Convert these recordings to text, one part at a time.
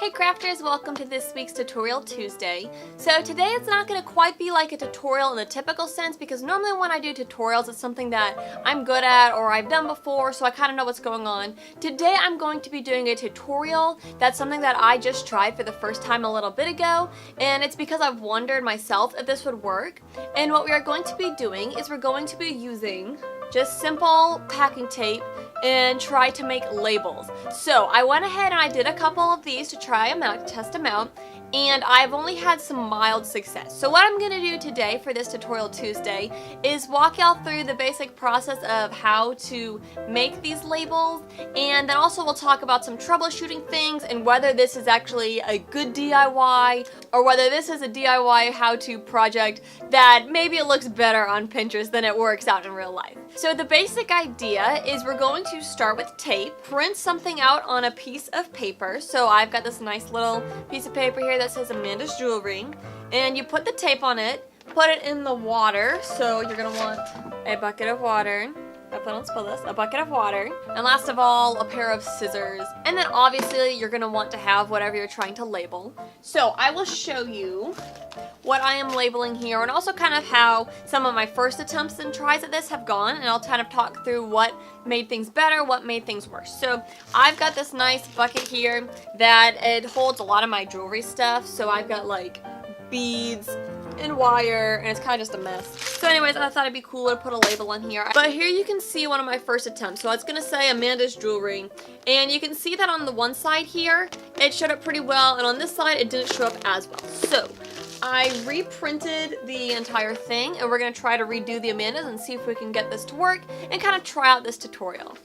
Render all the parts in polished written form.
Hey crafters, welcome to this week's Tutorial Tuesday. So today it's not going to quite be like a tutorial in the typical sense because normally when I do tutorials it's something that I'm good at or I've done before, so I kind of know what's going on. Today I'm going to be doing a tutorial that's something that I just tried for the first time a little bit ago, and it's because I've wondered myself if this would work. And what we are going to be doing is we're going to be using just simple packing tape and try to make labels. So I went ahead and I did a couple of these to try them out, to test them out, and I've only had some mild success. So what I'm going to do today for this Tutorial Tuesday is walk y'all through the basic process of how to make these labels, and then also we'll talk about some troubleshooting things and whether this is actually a good DIY or whether this is a DIY how-to project that maybe it looks better on Pinterest than it works out in real life. So the basic idea is we're going to start with tape, print something out on a piece of paper. So I've got this nice little piece of paper here that says Amanda's Jewelry, and you put the tape on it, put it in the water. So you're gonna want a bucket of water. Hopefully I don't spill this. A bucket of water, and last of all, a pair of scissors. And then obviously you're gonna want to have whatever you're trying to label. So I will show you what I am labeling here, and also kind of how some of my first attempts and tries at this have gone, and I'll kind of talk through what made things better, what made things worse. So I've got this nice bucket here that it holds a lot of my jewelry stuff. So I've got like beads and wire, and it's kind of just a mess. So anyways, I thought it'd be cooler to put a label on here. But here you can see one of my first attempts. So it's gonna say Amanda's Jewelry, and you can see that on the one side here it showed up pretty well, and on this side it didn't show up as well. So I reprinted the entire thing, and we're gonna try to redo the Amanda's and see if we can get this to work and kind of try out this tutorial.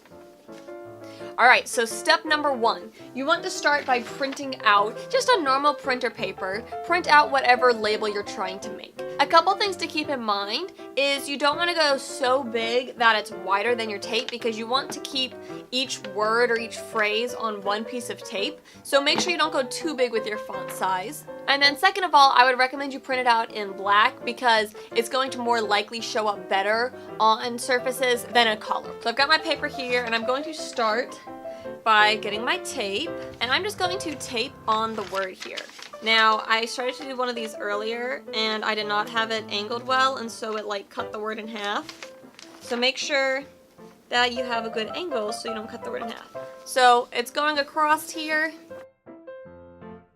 Alright, so step number one, you want to start by printing out just a normal printer paper. Print out whatever label you're trying to make. A couple things to keep in mind is you don't want to go so big that it's wider than your tape, because you want to keep each word or each phrase on one piece of tape. So make sure you don't go too big with your font size. And then second of all, I would recommend you print it out in black because it's going to more likely show up better on surfaces than a color. So I've got my paper here, and I'm going to start by getting my tape, and I'm just going to tape on the word here. Now, I started to do one of these earlier, and I did not have it angled well, and so it like cut the word in half. So make sure that you have a good angle so you don't cut the word in half. So it's going across here.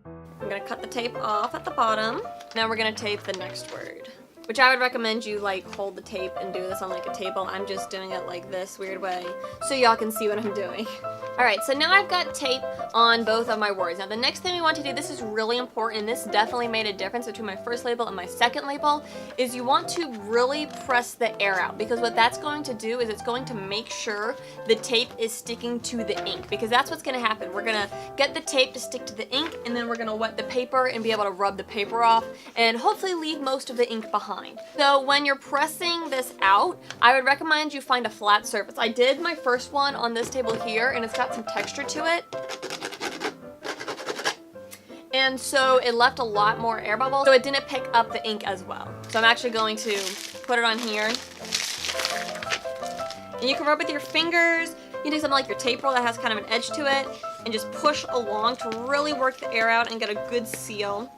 I'm gonna cut the tape off at the bottom. Now we're gonna tape the next word, which I would recommend you like hold the tape and do this on like a table. I'm just doing it like this weird way so y'all can see what I'm doing. Alright, so now I've got tape on both of my words. Now the next thing we want to do, this is really important, and this definitely made a difference between my first label and my second label, is you want to really press the air out, because what that's going to do is it's going to make sure the tape is sticking to the ink, because that's what's going to happen. We're going to get the tape to stick to the ink, and then we're going to wet the paper and be able to rub the paper off and hopefully leave most of the ink behind. So when you're pressing this out, I would recommend you find a flat surface. I did my first one on this table here, and it's got some texture to it, and so it left a lot more air bubbles, so it didn't pick up the ink as well. So I'm actually going to put it on here, and you can rub with your fingers. You can do something like your tape roll that has kind of an edge to it, and just push along to really work the air out and get a good seal.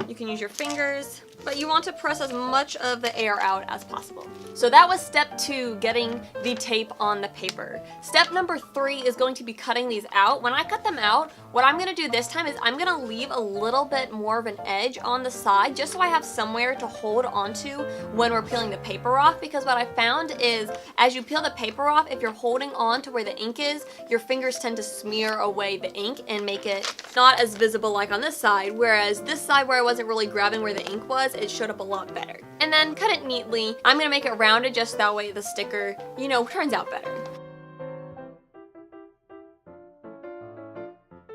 You can use your fingers, but you want to press as much of the air out as possible. So that was step 2, getting the tape on the paper. Step number 3 is going to be cutting these out. When I cut them out, what I'm gonna do this time is I'm gonna leave a little bit more of an edge on the side just so I have somewhere to hold onto when we're peeling the paper off, because what I found is as you peel the paper off, if you're holding on to where the ink is, your fingers tend to smear away the ink and make it not as visible like on this side, whereas this side where I wasn't really grabbing where the ink was, it showed up a lot better. And then cut it neatly. I'm gonna make it rounded just that way the sticker, you know, turns out better.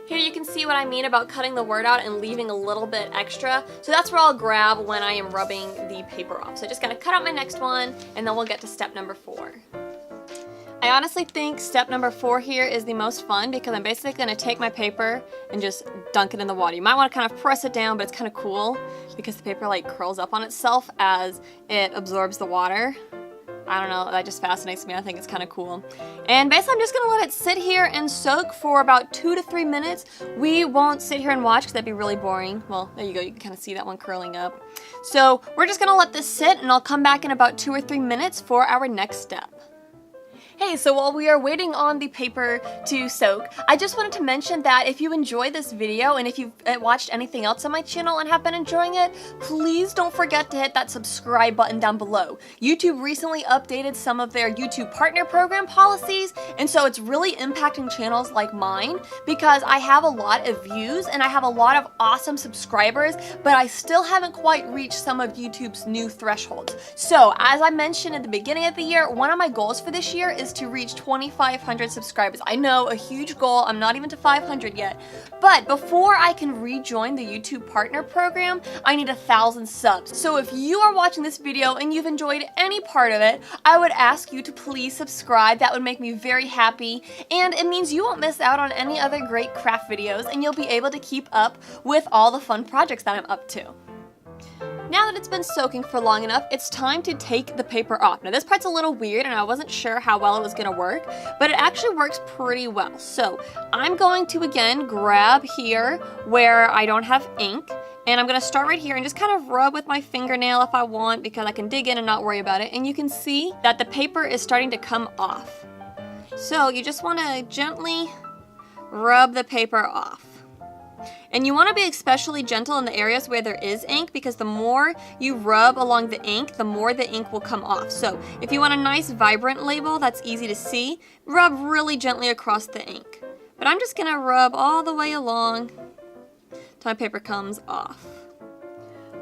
Here you can see what I mean about cutting the word out and leaving a little bit extra. So that's where I'll grab when I am rubbing the paper off. So just gotta cut out my next one, and then we'll get to step number 4. I honestly think step number 4 here is the most fun, because I'm basically going to take my paper and just dunk it in the water. You might want to kind of press it down, but it's kind of cool because the paper like curls up on itself as it absorbs the water. I don't know, that just fascinates me. I think it's kind of cool. And basically I'm just gonna let it sit here and soak for about 2 to 3 minutes. We won't sit here and watch because that'd be really boring. Well, there you go, you can kind of see that one curling up. So we're just gonna let this sit and I'll come back in about 2 or 3 minutes for our next step. Hey, so while we are waiting on the paper to soak, I just wanted to mention that if you enjoyed this video and if you've watched anything else on my channel and have been enjoying it, please don't forget to hit that subscribe button down below. YouTube recently updated some of their YouTube partner program policies, and so it's really impacting channels like mine because I have a lot of views and I have a lot of awesome subscribers, but I still haven't quite reached some of YouTube's new thresholds. So, as I mentioned at the beginning of the year, one of my goals for this year is to reach 2,500 subscribers. I know, a huge goal. I'm not even to 500 yet. But before I can rejoin the YouTube partner program, I need 1,000 subs. So if you are watching this video and you've enjoyed any part of it, I would ask you to please subscribe. That would make me very happy. And it means you won't miss out on any other great craft videos and you'll be able to keep up with all the fun projects that I'm up to. Now that it's been soaking for long enough, it's time to take the paper off. Now this part's a little weird and I wasn't sure how well it was going to work, but it actually works pretty well. So I'm going to again grab here where I don't have ink, and I'm going to start right here and just kind of rub with my fingernail if I want because I can dig in and not worry about it. And you can see that the paper is starting to come off. So you just want to gently rub the paper off. And you want to be especially gentle in the areas where there is ink because the more you rub along the ink, the more the ink will come off. So if you want a nice vibrant label that's easy to see, rub really gently across the ink. But I'm just going to rub all the way along till my paper comes off.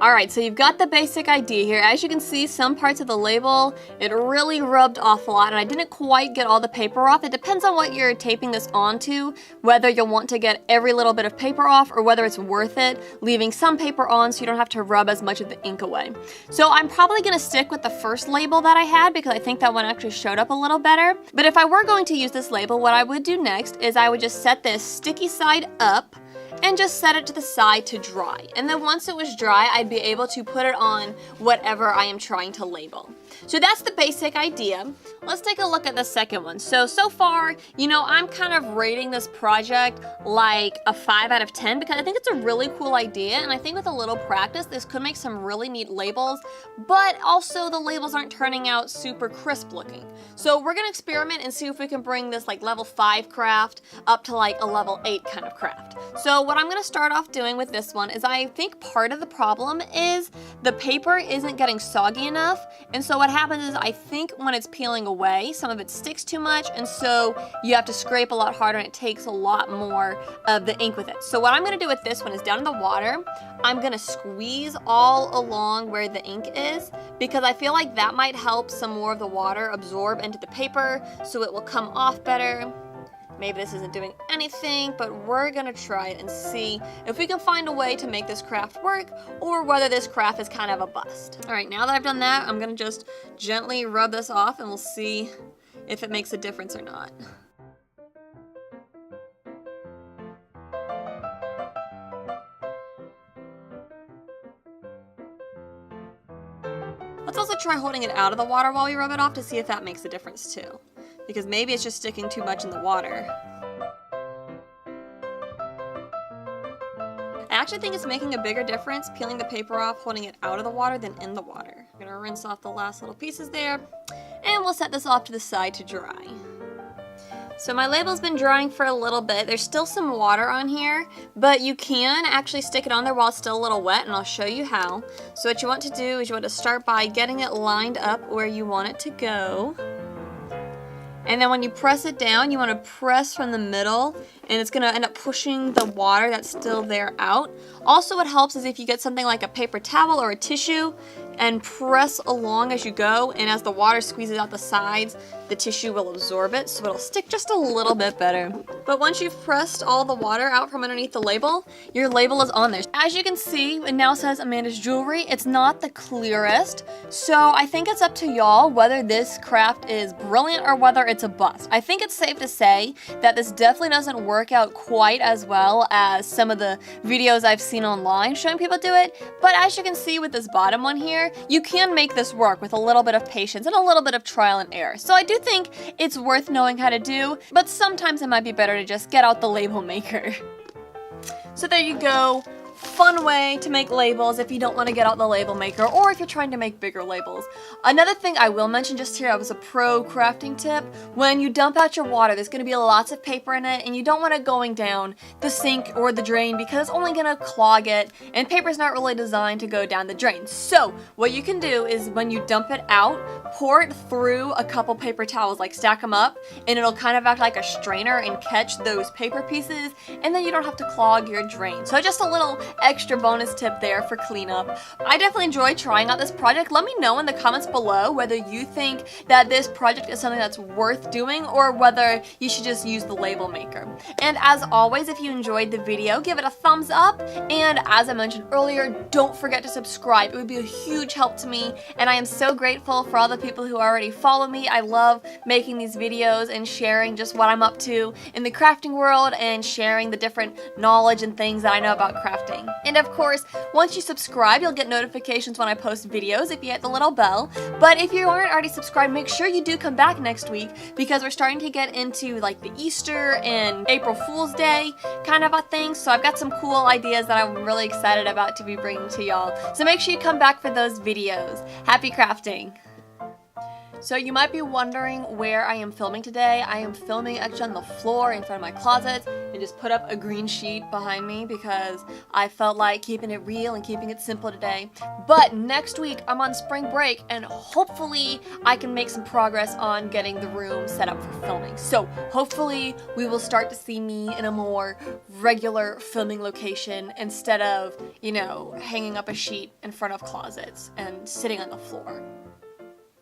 Alright, so you've got the basic idea here. As you can see, some parts of the label, it really rubbed off a lot, and I didn't quite get all the paper off. It depends on what you're taping this onto, whether you'll want to get every little bit of paper off, or whether it's worth it, leaving some paper on so you don't have to rub as much of the ink away. So I'm probably going to stick with the first label that I had, because I think that one actually showed up a little better. But if I were going to use this label, what I would do next is I would just set this sticky side up, and just set it to the side to dry. And then once it was dry, I'd be able to put it on whatever I am trying to label. So that's the basic idea. Let's take a look at the second one. So far, you know, I'm kind of rating this project like a 5 out of 10 because I think it's a really cool idea, and I think with a little practice, this could make some really neat labels, but also the labels aren't turning out super crisp looking. So we're gonna experiment and see if we can bring this like level 5 craft up to like a level 8 kind of craft. So what I'm gonna start off doing with this one is I think part of the problem is the paper isn't getting soggy enough, and so what happens is I think when it's peeling away, some of it sticks too much, and so you have to scrape a lot harder and it takes a lot more of the ink with it. So what I'm gonna do with this one is down in the water, I'm gonna squeeze all along where the ink is because I feel like that might help some more of the water absorb into the paper so it will come off better. Maybe this isn't doing anything, but we're gonna try it and see if we can find a way to make this craft work or whether this craft is kind of a bust. All right, now that I've done that, I'm gonna just gently rub this off and we'll see if it makes a difference or not. Let's also try holding it out of the water while we rub it off to see if that makes a difference too. Because maybe it's just sticking too much in the water. I actually think it's making a bigger difference peeling the paper off, holding it out of the water than in the water. I'm gonna rinse off the last little pieces there, and we'll set this off to the side to dry. So my label's been drying for a little bit. There's still some water on here, but you can actually stick it on there while it's still a little wet, and I'll show you how. So what you want to do is you want to start by getting it lined up where you want it to go. And then when you press it down, you want to press from the middle, and it's going to end up pushing the water that's still there out. Also, what helps is if you get something like a paper towel or a tissue and press along as you go, and as the water squeezes out the sides, the tissue will absorb it, so it'll stick just a little bit better. But once you've pressed all the water out from underneath the label, your label is on there. As you can see, it now says Amanda's Jewelry. It's not the clearest, so I think it's up to y'all whether this craft is brilliant or whether it's a bust. I think it's safe to say that this definitely doesn't work out quite as well as some of the videos I've seen online showing people do it, but as you can see with this bottom one here, you can make this work with a little bit of patience and a little bit of trial and error. So I do think it's worth knowing how to do, but sometimes it might be better to just get out the label maker. So there you go. Fun way to make labels if you don't want to get out the label maker or if you're trying to make bigger labels. Another thing I will mention just here as a pro crafting tip, when you dump out your water, there's going to be lots of paper in it and you don't want it going down the sink or the drain because it's only going to clog it and paper's not really designed to go down the drain. So what you can do is when you dump it out, pour it through a couple paper towels, like stack them up, and it'll kind of act like a strainer and catch those paper pieces, and then you don't have to clog your drain. So just a little extra bonus tip there for cleanup. I definitely enjoyed trying out this project. Let me know in the comments below whether you think that this project is something that's worth doing or whether you should just use the label maker. And as always, if you enjoyed the video, give it a thumbs up, and as I mentioned earlier, don't forget to subscribe. It would be a huge help to me, and I am so grateful for all the people who already follow me. I love making these videos and sharing just what I'm up to in the crafting world and sharing the different knowledge and things that I know about crafting. And of course, once you subscribe, you'll get notifications when I post videos if you hit the little bell. But if you aren't already subscribed, make sure you do come back next week because we're starting to get into like the Easter and April Fool's Day kind of a thing. So I've got some cool ideas that I'm really excited about to be bringing to y'all. So make sure you come back for those videos. Happy crafting! So you might be wondering where I am filming today. I am filming actually on the floor in front of my closet and just put up a green sheet behind me because I felt like keeping it real and keeping it simple today. But next week I'm on spring break and hopefully I can make some progress on getting the room set up for filming. So hopefully we will start to see me in a more regular filming location instead of, you know, hanging up a sheet in front of closets and sitting on the floor.